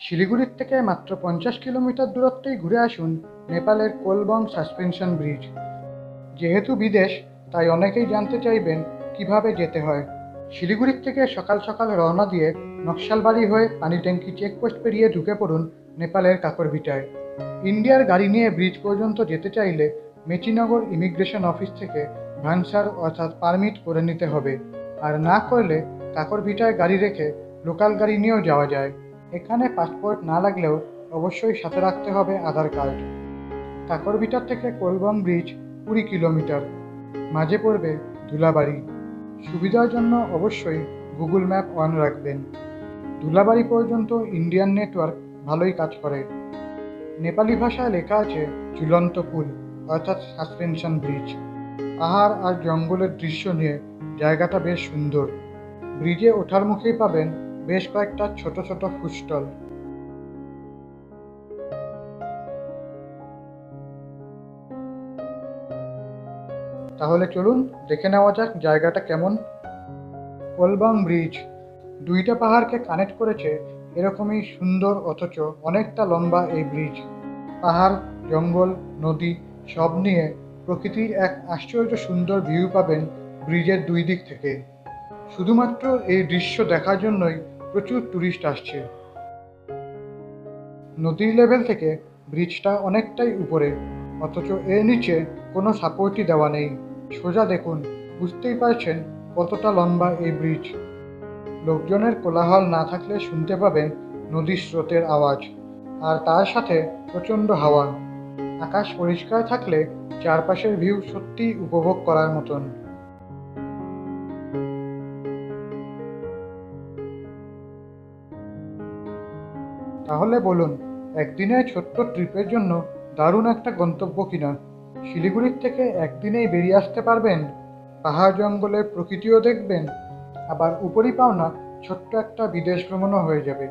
শিলিগুড়ির থেকে মাত্র 50 কিলোমিটার দূরত্বেই ঘুরে আসুন নেপালের কোলবং সাসপেনশন ব্রিজ। যেহেতু বিদেশ, তাই অনেকেই জানতে চাইবেন কিভাবে যেতে হয়। শিলিগুড়ির থেকে সকাল সকাল রওনা দিয়ে নকশালবাড়ি হয়ে পানিট্যাঙ্কি চেকপোস্ট পেরিয়ে ঢুকে পড়ুন নেপালের কাকরভিটায়। ইন্ডিয়ার গাড়ি নিয়ে ব্রিজ পর্যন্ত যেতে চাইলে মেচিনগর ইমিগ্রেশন অফিস থেকে ভানসার অর্থাৎ পারমিট করে নিতে হবে, আর না করলে কাকরভিটায় গাড়ি রেখে লোকাল গাড়ি নিয়েও যাওয়া যায়। এখানে পাসপোর্ট না লাগলেও অবশ্যই সাথে রাখতে হবে আধার কার্ড। কাকরভিটার থেকে কোলবং ব্রিজ 20 কিলোমিটার, মাঝে পড়বে ধুলাবাড়ি। সুবিধার জন্য অবশ্যই গুগল ম্যাপ অন রাখবেন। ধুলাবাড়ি পর্যন্ত ইন্ডিয়ান নেটওয়ার্ক ভালোই কাজ করে। নেপালি ভাষায় লেখা আছে ঝুলন্ত পুল অর্থাৎ সাসপেনশন ব্রিজ। পাহাড় আর জঙ্গলের দৃশ্য নিয়ে জায়গাটা বেশ সুন্দর। ব্রিজে ওঠার মুখেই পাবেন বেশ কয়েকটা ছোট ছোট ফুড স্টল। তাহলে চলুন দেখে নেওয়া যাক জায়গাটা কেমন। কোলবং ব্রিজ দুইটা পাহাড়কে কানেক্ট করেছে এরকমই সুন্দর অথচ অনেকটা লম্বা এই ব্রিজ। পাহাড়, জঙ্গল, নদী সব নিয়ে প্রকৃতির এক আশ্চর্য সুন্দর ভিউ পাবেন ব্রিজের দুই দিক থেকে। শুধুমাত্র এই দৃশ্য দেখার জন্যই প্রচুর টুরিস্ট আসছে। নদীর লেভেল থেকে ব্রিজটা অনেকটাই উপরে, অথচ এর নিচে কোনো সাপোর্টই দেওয়া নেই। সোজা দেখুন, বুঝতেই পারছেন কতটা লম্বা এই ব্রিজ। লোকজনের কোলাহল না থাকলে শুনতে পাবেন নদীর স্রোতের আওয়াজ, আর তার সাথে প্রচণ্ড হাওয়া। আকাশ পরিষ্কার থাকলে চারপাশের ভিউ সত্যিই উপভোগ করার মতন। তাহলে বলুন, একদিনের ছোট্ট ট্রিপের জন্য দারুণ একটা গন্তব্য কিনা? শিলিগুড়ির থেকে একদিনেই বেরিয়ে আসতে পারবেন, পাহাড় জঙ্গলের প্রকৃতিও দেখবেন, আবার উপরই পাওনা ছোট্ট একটা বিদেশ ভ্রমণও হয়ে যাবে।